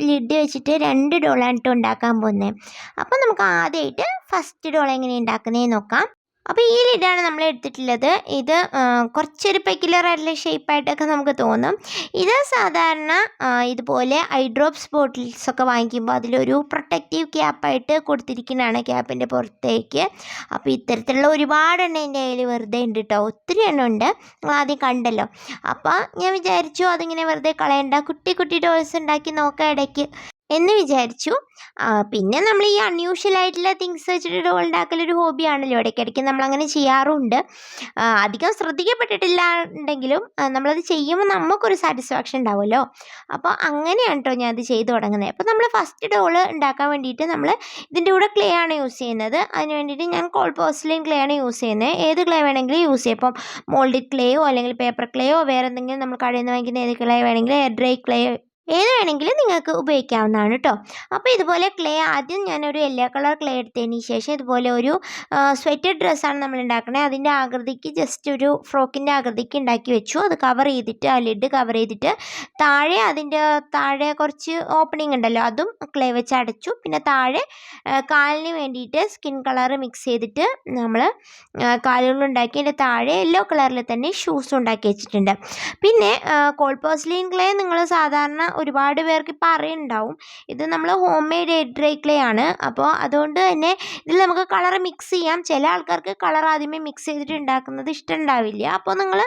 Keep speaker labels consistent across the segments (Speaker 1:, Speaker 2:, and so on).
Speaker 1: Lid വെച്ചിട്ട് 2 ഡോളാണ് കേട്ടോ ഉണ്ടാക്കാൻ പോകുന്നത്. അപ്പോൾ നമുക്ക് ആദ്യമായിട്ട് ഫസ്റ്റ് ഡോൾ എങ്ങനെയാണ് ഉണ്ടാക്കുന്നതെന്ന് നോക്കാം. അപ്പോൾ ഈ ലിഡാണ് നമ്മൾ എടുത്തിട്ടുള്ളത്. ഇത് കുറച്ചൊരു പെക്യുലർ ആയിട്ടുള്ള ഷേപ്പായിട്ടൊക്കെ നമുക്ക് തോന്നും. ഇത് സാധാരണ ഇതുപോലെ ഐ ഡ്രോപ്സ് ബോട്ടിൽസൊക്കെ വാങ്ങിക്കുമ്പോൾ അതിലൊരു പ്രൊട്ടക്റ്റീവ് ക്യാപ്പായിട്ട് കൊടുത്തിരിക്കുന്നതാണ് ക്യാപ്പിൻ്റെ പുറത്തേക്ക്. അപ്പോൾ ഇത്തരത്തിലുള്ള ഒരുപാട് എണ്ണം എൻ്റെ കയ്യിൽ വെറുതെ ഉണ്ട് കേട്ടോ, ഒത്തിരി എണ്ണം ഉണ്ട്, നിങ്ങൾ ആദ്യം കണ്ടല്ലോ. അപ്പോൾ ഞാൻ വിചാരിച്ചു അതിങ്ങനെ വെറുതെ കളയണ്ട, കുട്ടി കുട്ടി ടോയ്സ് ഉണ്ടാക്കി നോക്കാം ഇടയ്ക്ക് എന്ന് വിചാരിച്ചു. പിന്നെ നമ്മൾ ഈ അൺയൂഷ്വൽ ആയിട്ടുള്ള തിങ്സ് വെച്ചിട്ട് ഡോൾ ഉണ്ടാക്കലൊരു ഹോബിയാണല്ലോ, ഇടയ്ക്കിടയ്ക്ക് നമ്മളങ്ങനെ ചെയ്യാറുണ്ട്. അധികം ശ്രദ്ധിക്കപ്പെട്ടിട്ടില്ല ഉണ്ടെങ്കിലും നമ്മളത് ചെയ്യുമ്പോൾ നമുക്കൊരു സാറ്റിസ്ഫാക്ഷൻ ഉണ്ടാവുമല്ലോ. അപ്പോൾ അങ്ങനെയാണ് കേട്ടോ ഞാൻ അത് ചെയ്ത് തുടങ്ങുന്നത്. അപ്പോൾ നമ്മൾ ഫസ്റ്റ് ഡോൾ ഉണ്ടാക്കാൻ വേണ്ടിയിട്ട് നമ്മൾ ഇതിൻ്റെ കൂടെ ക്ലേ ആണ് യൂസ് ചെയ്യുന്നത്. അതിന് വേണ്ടിയിട്ട് ഞാൻ കോൾ പോർസലിൻ ക്ലേ ആണ് യൂസ് ചെയ്യുന്നത്. ഏത് ക്ലേ വേണമെങ്കിലും യൂസ് ചെയ്യാം. ഇപ്പം മോൾഡിഡ് ക്ലേയോ അല്ലെങ്കിൽ പേപ്പർ ക്ലേയോ വേറെ എന്തെങ്കിലും നമ്മൾ കടയിൽ നിന്ന് വാങ്ങിക്കുന്ന ഏത് ക്ലേ വേണമെങ്കിലും, എയർ ഡ്രൈ ക്ലേ ഏത് വേണമെങ്കിലും നിങ്ങൾക്ക് ഉപയോഗിക്കാവുന്നതാണ് കേട്ടോ. അപ്പോൾ ഇതുപോലെ ക്ലേ ആദ്യം ഞാനൊരു യെല്ലോ കളർ ക്ലേ എടുത്തതിന് ശേഷം ഇതുപോലെ ഒരു സ്വെറ്റഡ് ഡ്രസ്സാണ് നമ്മൾ ഉണ്ടാക്കുന്നത്. അതിൻ്റെ ആകൃതിക്ക് ജസ്റ്റ് ഒരു ഫ്രോക്കിൻ്റെ ആകൃതിക്ക് ഉണ്ടാക്കി വെച്ചു. അത് കവർ ചെയ്തിട്ട്, ആ ലിഡ് കവർ ചെയ്തിട്ട് അതിൻ്റെ താഴെ കുറച്ച് ഓപ്പണിംഗ് ഉണ്ടല്ലോ, അതും ക്ലേ വെച്ച് അടച്ചു. പിന്നെ താഴെ കാലിന് വേണ്ടിയിട്ട് സ്കിൻ കളർ മിക്സ് ചെയ്തിട്ട് നമ്മൾ കാലുകളുണ്ടാക്കി അതിൻ്റെ താഴെ യെല്ലോ കളറിൽ തന്നെ ഷൂസ് ഉണ്ടാക്കി വെച്ചിട്ടുണ്ട്. പിന്നെ കോൾ പോർസലിൻ ക്ലേ നിങ്ങൾ സാധാരണ ഒരുപാട് പേർക്ക് ഇപ്പോൾ അറിയുന്നുണ്ടാവും. ഇത് നമ്മൾ home made air dry clay ആണ്. അപ്പോൾ അതുകൊണ്ട് തന്നെ ഇതിൽ നമുക്ക് കളർ മിക്സ് ചെയ്യാം. ചില ആൾക്കാർക്ക് കളർ ആദ്യമേ മിക്സ് ചെയ്തിട്ട് ഉണ്ടാക്കുന്നത് ഇഷ്ടമുണ്ടാവില്ല. അപ്പോൾ നിങ്ങൾ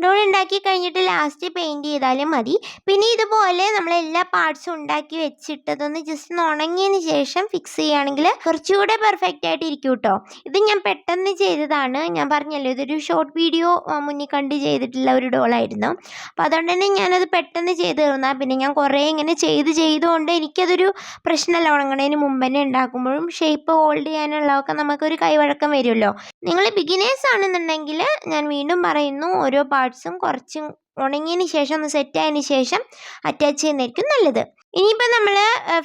Speaker 1: ഡോൾ ഉണ്ടാക്കി കഴിഞ്ഞിട്ട് ലാസ്റ്റ് പെയിൻറ്റ് ചെയ്താലും മതി. പിന്നെ ഇതുപോലെ നമ്മൾ എല്ലാ പാർട്സും ഉണ്ടാക്കി വെച്ചിട്ടതൊന്ന് ജസ്റ്റ് ഒന്ന് ഉണങ്ങിയതിന് ശേഷം ഫിക്സ് ചെയ്യുകയാണെങ്കിൽ കുറച്ചുകൂടെ പെർഫെക്റ്റ് ആയിട്ട് ഇരിക്കും കേട്ടോ. ഇത് ഞാൻ പെട്ടെന്ന് ചെയ്തതാണ്. ഞാൻ പറഞ്ഞല്ലോ ഇതൊരു ഷോർട്ട് വീഡിയോ മുന്നിൽ കണ്ട് ചെയ്തിട്ടുള്ള ഒരു ഡോളായിരുന്നു. അപ്പോൾ അതുകൊണ്ട് തന്നെ ഞാനത് പെട്ടെന്ന് ചെയ്ത് തീർന്നാൽ പിന്നെ ഞാൻ കുറേ ഇങ്ങനെ ചെയ്തുകൊണ്ട് എനിക്കതൊരു പ്രശ്നമല്ല. ഉണങ്ങണതിന് മുമ്പ് തന്നെ ഉണ്ടാക്കുമ്പോഴും ഷേപ്പ് ഹോൾഡ് ചെയ്യാനുള്ളതൊക്കെ നമുക്കൊരു കൈവഴക്കം വരുമല്ലോ. നിങ്ങൾ ബിഗിനേഴ്സ് ആണെന്നുണ്ടെങ്കിൽ ഞാൻ വീണ്ടും പറയുന്നു, ഓരോ പാർട്സും കുറച്ച് ഉണങ്ങിയതിന് ശേഷം ഒന്ന് സെറ്റായതിന് ശേഷം അറ്റാച്ച് ചെയ്യുന്നതായിരിക്കും നല്ലത്. ഇനിയിപ്പോൾ നമ്മൾ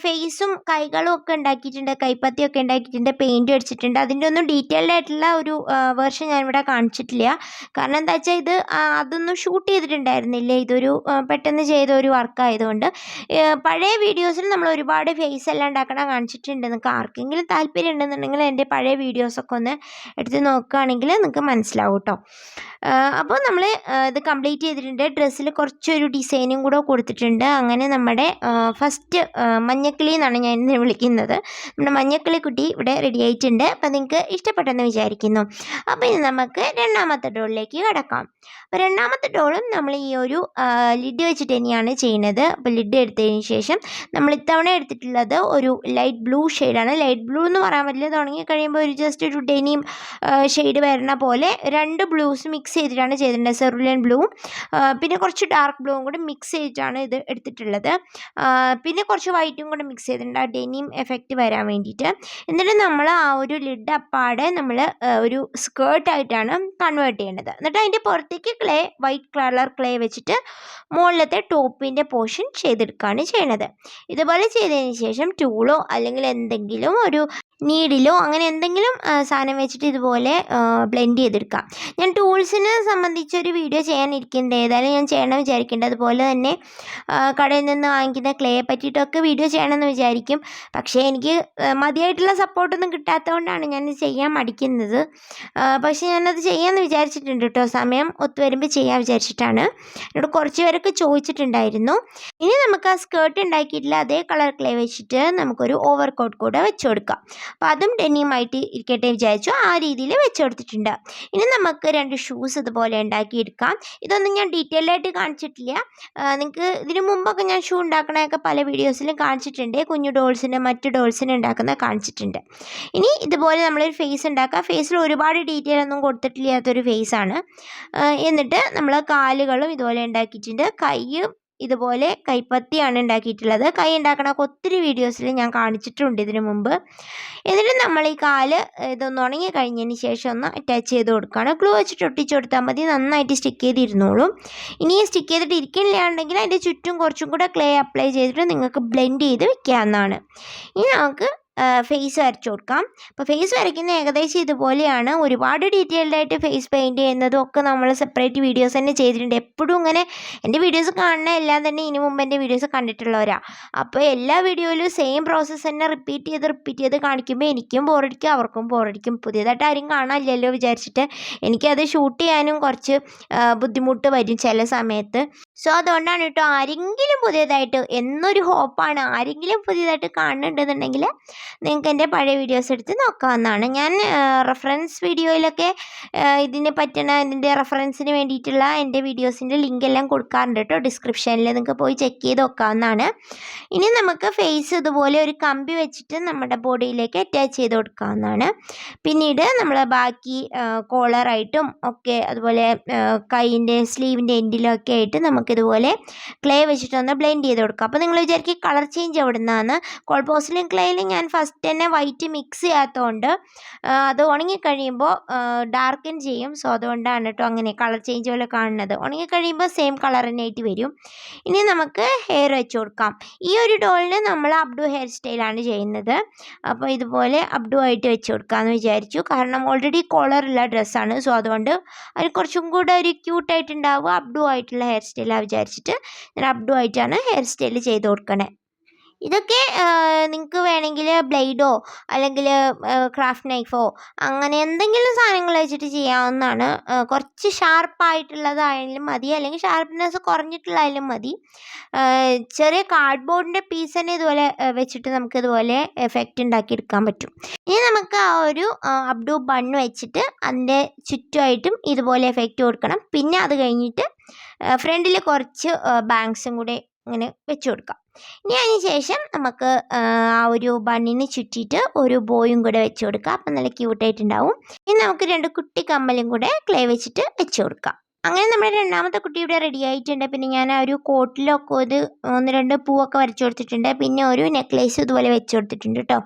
Speaker 1: ഫേസും കൈകളും ഒക്കെ ഉണ്ടാക്കിയിട്ടുണ്ട്, കൈപ്പത്തിയൊക്കെ ഉണ്ടാക്കിയിട്ടുണ്ട്, പെയിൻറ്റ് അടിച്ചിട്ടുണ്ട്. അതിൻ്റെ ഒന്നും ഡീറ്റെയിൽഡ് ആയിട്ടുള്ള ഒരു വേർഷൻ ഞാനിവിടെ കാണിച്ചിട്ടില്ല. കാരണം എന്താ വെച്ചാൽ ഇത് അതൊന്നും ഷൂട്ട് ചെയ്തിട്ടുണ്ടായിരുന്നില്ല. ഇതൊരു പെട്ടെന്ന് ചെയ്ത ഒരു വർക്കായതുകൊണ്ട്. പഴയ വീഡിയോസിൽ നമ്മൾ ഒരുപാട് ഫേസ് എല്ലാം ഉണ്ടാക്കണം കാണിച്ചിട്ടുണ്ട്. നിങ്ങൾക്ക് ആർക്കെങ്കിലും താല്പര്യം ഉണ്ടെന്നുണ്ടെങ്കിൽ എൻ്റെ പഴയ വീഡിയോസൊക്കെ ഒന്ന് എടുത്ത് നോക്കുകയാണെങ്കിൽ നിങ്ങൾക്ക് മനസ്സിലാവും കേട്ടോ. അപ്പോൾ നമ്മൾ ഇത് കംപ്ലീറ്റ് ചെയ്തിട്ടുണ്ട്. ഡ്രസ്സിൽ കുറച്ചൊരു ഡിസൈനും കൂടെ കൊടുത്തിട്ടുണ്ട്. അങ്ങനെ നമ്മുടെ ഫസ്റ്റ് മഞ്ഞക്കിളി എന്നാണ് ഞാൻ ഇന്ന് വിളിക്കുന്നത്, നമ്മുടെ മഞ്ഞക്കിളി കുട്ടി ഇവിടെ റെഡി ആയിട്ടുണ്ട്. അപ്പോൾ നിങ്ങൾക്ക് ഇഷ്ടപ്പെട്ടെന്ന് വിചാരിക്കുന്നു. അപ്പോൾ ഇനി നമുക്ക് രണ്ടാമത്തെ ഡോളിലേക്ക് കിടക്കാം. അപ്പോൾ രണ്ടാമത്തെ ഡോളും നമ്മൾ ഈ ഒരു ലിഡ് വെച്ചിട്ട് തന്നെയാണ് ചെയ്യുന്നത്. അപ്പോൾ ലിഡ് എടുത്തതിന് ശേഷം നമ്മൾ ഇത്തവണ എടുത്തിട്ടുള്ളത് ഒരു ലൈറ്റ് ബ്ലൂ ഷെയ്ഡാണ്. ലൈറ്റ് ബ്ലൂ എന്ന് പറയാൻ പറ്റില്ല, തുടങ്ങി കഴിയുമ്പോൾ ഒരു ജസ്റ്റ് ഒരു ഡെനിം ഷെയ്ഡ് വരുന്ന പോലെ രണ്ട് ബ്ലൂസ് മിക്സ് ചെയ്തിട്ടാണ് ചെയ്തിട്ടുള്ളത്. സെറുലിയൻ ബ്ലൂവും പിന്നെ കുറച്ച് ഡാർക്ക് ബ്ലൂവും കൂടി മിക്സ് ചെയ്തിട്ടാണ് ഇത് എടുത്തിട്ടുള്ളത്. പിന്നെ കുറച്ച് വൈറ്റും കൂടെ മിക്സ് ചെയ്തിട്ടുണ്ട്, ആ ഡെനിം എഫക്റ്റ് വരാൻ വേണ്ടിയിട്ട്. എന്നിട്ട് നമ്മൾ ആ ഒരു ലിഡ് അപ്പാടെ നമ്മൾ ഒരു സ്കേർട്ടായിട്ടാണ് കൺവേർട്ട് ചെയ്യേണ്ടത്. എന്നിട്ട് അതിൻ്റെ പുറത്തേക്ക് വൈറ്റ് കളർ ക്ലേ വെച്ചിട്ട് മുകളിലത്തെ ടോപ്പിൻ്റെ പോർഷൻ ചെയ്തെടുക്കുകയാണ് ചെയ്യണത്. ഇതുപോലെ ചെയ്തതിന് ശേഷം ടൂളോ അല്ലെങ്കിൽ എന്തെങ്കിലും ഒരു നീഡിലോ അങ്ങനെ എന്തെങ്കിലും സാധനം വെച്ചിട്ട് ഇതുപോലെ ബ്ലെൻഡ് ചെയ്തെടുക്കാം. ഞാൻ ടൂൾസിനെ സംബന്ധിച്ചൊരു വീഡിയോ ചെയ്യാനിരിക്കുന്നുണ്ട്, ഏതായാലും ഞാൻ ചെയ്യണമെന്ന് വിചാരിക്കുന്നുണ്ട്. അതുപോലെ തന്നെ കടയിൽ നിന്ന് വാങ്ങിക്കുന്ന ക്ലേയെ പറ്റിയിട്ടൊക്കെ വീഡിയോ ചെയ്യണമെന്ന് വിചാരിക്കും. പക്ഷേ എനിക്ക് മതിയായിട്ടുള്ള സപ്പോർട്ടൊന്നും കിട്ടാത്തതുകൊണ്ടാണ് ഞാൻ ചെയ്യാൻ മടിക്കുന്നത്. പക്ഷേ ഞാനത് ചെയ്യാമെന്ന് വിചാരിച്ചിട്ടുണ്ട് കേട്ടോ, സമയം ഒത്തുവരുമ്പോൾ ചെയ്യാൻ വിചാരിച്ചിട്ടാണ്. എന്നോട് കുറച്ച് പേരൊക്കെ ചോദിച്ചിട്ടുണ്ടായിരുന്നു. ഇനി നമുക്ക് ആ സ്കേർട്ട് ഉണ്ടാക്കിയിട്ടില്ല അതേ കളർ ക്ലേ വെച്ചിട്ട് നമുക്കൊരു ഓവർ കോട്ട് കൂടെ വെച്ച് കൊടുക്കാം. അപ്പോൾ അതും ഡെനിയുമായിട്ട് ഇരിക്കട്ടെ വിചാരിച്ചു, ആ രീതിയിൽ വെച്ച് കൊടുത്തിട്ടുണ്ട്. ഇനി നമുക്ക് രണ്ട് ഷൂസ് ഇതുപോലെ ഉണ്ടാക്കിയെടുക്കാം. ഇതൊന്നും ഞാൻ ഡീറ്റെയിൽഡായിട്ട് കാണിച്ചിട്ടില്ല. നിങ്ങൾക്ക് ഇതിനു മുമ്പൊക്കെ ഞാൻ ഷൂ ഉണ്ടാക്കണതൊക്കെ പല വീഡിയോസിലും കാണിച്ചിട്ടുണ്ട്. കുഞ്ഞു ഡോൾസിന് മറ്റ് ഡോൾസിന് ഉണ്ടാക്കുന്ന കാണിച്ചിട്ടുണ്ട്. ഇനി ഇതുപോലെ നമ്മളൊരു ഫേസ് ഉണ്ടാക്കുക. ഫേസിൽ ഒരുപാട് ഡീറ്റെയിൽ ഒന്നും കൊടുത്തിട്ടില്ലാത്തൊരു ഫേസാണ്. എന്നിട്ട് നമ്മൾ കാലുകളും ഇതുപോലെ ഉണ്ടാക്കിയിട്ടുണ്ട്. കൈയും ഇതുപോലെ കൈപ്പത്തിയാണ് ഉണ്ടാക്കിയിട്ടുള്ളത്. കൈ ഉണ്ടാക്കണമൊക്കെ ഒത്തിരി വീഡിയോസിൽ ഞാൻ കാണിച്ചിട്ടുണ്ട് ഇതിനു മുമ്പ്. എന്നിട്ട് നമ്മൾ ഈ കാല് ഇതൊന്ന് ഉണങ്ങി കഴിഞ്ഞതിന് ശേഷം ഒന്ന് അറ്റാച്ച് ചെയ്ത് കൊടുക്കുകയാണ്. ഗ്ലൂ വെച്ചിട്ട് ഒട്ടിച്ച് കൊടുത്താൽ മതി, നന്നായിട്ട് സ്റ്റിക്ക് ചെയ്തിരുന്നോളും. ഇനി സ്റ്റിക്ക് ചെയ്തിട്ട് ഇരിക്കില്ലാണ്ടെങ്കിൽ അതിൻ്റെ ചുറ്റും കുറച്ചും കൂടെ ക്ലേ അപ്ലൈ ചെയ്തിട്ട് നിങ്ങൾക്ക് ബ്ലെൻഡ് ചെയ്ത് വെക്കാവുന്നതാണ്. ഇനി നമുക്ക് ഫേസ് വരച്ചു കൊടുക്കാം. അപ്പോൾ ഫേസ് വരയ്ക്കുന്ന ഏകദേശം ഇതുപോലെയാണ്. ഒരുപാട് ഡീറ്റെയിൽഡ് ആയിട്ട് ഫേസ് പെയിൻറ്റ് ചെയ്യുന്നതും ഒക്കെ നമ്മൾ സെപ്പറേറ്റ് വീഡിയോസ് തന്നെ ചെയ്തിട്ടുണ്ട്. എപ്പോഴും ഇങ്ങനെ എൻ്റെ വീഡിയോസ് കാണുന്ന എല്ലാം തന്നെ ഇതിനു മുമ്പ് എൻ്റെ വീഡിയോസ് കണ്ടിട്ടുള്ളവരാണ്. അപ്പോൾ എല്ലാ വീഡിയോയിലും സെയിം പ്രോസസ്സ് തന്നെ റിപ്പീറ്റ് ചെയ്ത് കാണിക്കുമ്പോൾ എനിക്കും ബോറടിക്കും, അവർക്കും ബോറടിക്കും. പുതിയതായിട്ട് ആരും കാണാനില്ലല്ലോ വിചാരിച്ചിട്ട് എനിക്കത് ഷൂട്ട് ചെയ്യാനും കുറച്ച് ബുദ്ധിമുട്ട് വരും ചില സമയത്ത്. സോ അതുകൊണ്ടാണ് കേട്ടോ, ആരെങ്കിലും പുതിയതായിട്ട് എന്നൊരു ഹോപ്പാണ്, ആരെങ്കിലും പുതിയതായിട്ട് കാണുന്നുണ്ടെന്നുണ്ടെങ്കിൽ നിങ്ങൾക്ക് എൻ്റെ പഴയ വീഡിയോസ് എടുത്ത് നോക്കാവുന്നതാണ്. ഞാൻ റെഫറൻസ് വീഡിയോയിലൊക്കെ ഇതിന് ഇതിൻ്റെ റെഫറൻസിന് വേണ്ടിയിട്ടുള്ള എൻ്റെ വീഡിയോസിൻ്റെ ലിങ്ക് എല്ലാം കൊടുക്കാറുണ്ട് കേട്ടോ ഡിസ്ക്രിപ്ഷനിൽ, നിങ്ങൾക്ക് പോയി ചെക്ക് ചെയ്ത് നോക്കാവുന്നതാണ്. ഇനി നമുക്ക് ഫേസ് ഇതുപോലെ ഒരു കമ്പി വെച്ചിട്ട് നമ്മുടെ ബോഡിയിലേക്ക് അറ്റാച്ച് ചെയ്ത് കൊടുക്കാവുന്നതാണ്. പിന്നീട് നമ്മൾ ബാക്കി കോളറായിട്ടും ഒക്കെ അതുപോലെ കൈയിൻ്റെ സ്ലീവിൻ്റെ എൻഡിലൊക്കെ ആയിട്ട് നമുക്കിതുപോലെ ക്ലേ വെച്ചിട്ടൊന്ന് ബ്ലെൻഡ് ചെയ്ത് കൊടുക്കാം. അപ്പോൾ നിങ്ങൾ വിചാരിക്കും കളർ ചേഞ്ച് എവിടെ നിന്നാണ്? പോർസിലിൻ ക്ലേയിൽ ഞാൻ ഫസ്റ്റ് തന്നെ വൈറ്റ് മിക്സ് ചെയ്യാത്തതുകൊണ്ട് അത് ഉണങ്ങിക്കഴിയുമ്പോൾ ഡാർക്കൻ ചെയ്യും. സോ അതുകൊണ്ടാണ് കേട്ടോ അങ്ങനെ കളർ ചേഞ്ച് പോലെ കാണുന്നത്. ഉണങ്ങിക്കഴിയുമ്പോൾ സെയിം കളർ തന്നെ ആയിട്ട് വരും. ഇനി നമുക്ക് ഹെയർ വെച്ച് കൊടുക്കാം. ഈ ഒരു ഡോളിന് നമ്മൾ അബ്ഡു ഹെയർ സ്റ്റൈലാണ് ചെയ്യുന്നത്. അപ്പോൾ ഇതുപോലെ അബ്ഡു ആയിട്ട് വെച്ച് കൊടുക്കാമെന്ന് വിചാരിച്ചു. കാരണം ഓൾറെഡി കോളറുള്ള ഡ്രസ്സാണ്. സോ അതുകൊണ്ട് അതിന് കുറച്ചും കൂടെ ഒരു ക്യൂട്ടായിട്ടുണ്ടാവുക അബ്ഡു ആയിട്ടുള്ള ഹെയർ സ്റ്റൈലാണ് വിചാരിച്ചിട്ട് ഞാൻ അബ്ഡു ആയിട്ടാണ് ഹെയർ സ്റ്റൈൽ ചെയ്ത് കൊടുക്കണേ. ഇതൊക്കെ നിങ്ങൾക്ക് വേണമെങ്കിൽ ബ്ലേഡോ അല്ലെങ്കിൽ ക്രാഫ്റ്റ് നൈഫോ അങ്ങനെ എന്തെങ്കിലും സാധനങ്ങൾ വെച്ചിട്ട് ചെയ്യാവുന്നതാണ്. കുറച്ച് ഷാർപ്പായിട്ടുള്ളതായാലും മതി, അല്ലെങ്കിൽ ഷാർപ്പ്നെസ് കുറഞ്ഞിട്ടുള്ളതായാലും മതി. ചെറിയ കാർഡ്ബോർഡിൻ്റെ പീസ് തന്നെ ഇതുപോലെ വെച്ചിട്ട് നമുക്കിതുപോലെ എഫക്റ്റ് ഉണ്ടാക്കിയെടുക്കാൻ പറ്റും. ഇനി നമുക്ക് ആ ഒരു അബ്ഡു ബൺ വെച്ചിട്ട് അതിൻ്റെ ചുറ്റുമായിട്ടും ഇതുപോലെ എഫക്റ്റ് കൊടുക്കണം. പിന്നെ അത് കഴിഞ്ഞിട്ട് ഫ്രണ്ടിൽ കുറച്ച് ബാങ്ക്സും കൂടെ ഇങ്ങനെ വെച്ച് കൊടുക്കാം. ഇനി അതിന് ശേഷം നമുക്ക് ആ ഒരു ബണ്ണിന് ചുറ്റിയിട്ട് ഒരു ബോയും കൂടെ വെച്ച് കൊടുക്കാം. അപ്പം നല്ല ക്യൂട്ടായിട്ടുണ്ടാവും. ഇനി നമുക്ക് 2 കുട്ടി കമ്മലും കൂടെ ക്ലേ വെച്ചിട്ട് വെച്ച് കൊടുക്കാം. അങ്ങനെ നമ്മുടെ രണ്ടാമത്തെ കുട്ടി ഇവിടെ റെഡി ആയിട്ടുണ്ട്. പിന്നെ ഞാൻ ആ ഒരു കോട്ടിലൊക്കെ 1-2 പൂവൊക്കെ വരച്ചു കൊടുത്തിട്ടുണ്ട്. പിന്നെ ഒരു നെക്ലേസ് ഇതുപോലെ വെച്ച് കൊടുത്തിട്ടുണ്ട് കേട്ടോ.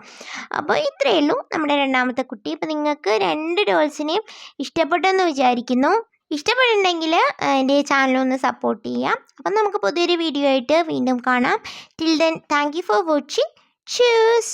Speaker 1: അപ്പോൾ ഇത്രയേ ഉള്ളൂ നമ്മുടെ രണ്ടാമത്തെ കുട്ടി. അപ്പോൾ നിങ്ങൾക്ക് 2 ഡോൾസിനെയും ഇഷ്ടപ്പെട്ടെന്ന് വിചാരിക്കുന്നു. ഇഷ്ടപ്പെട്ടിട്ടുണ്ടെങ്കിൽ എൻ്റെ ചാനലൊന്ന് സപ്പോർട്ട് ചെയ്യാം. അപ്പം നമുക്ക് പുതിയൊരു വീഡിയോ ആയിട്ട് വീണ്ടും കാണാം. Till then thank you for watching. Choose.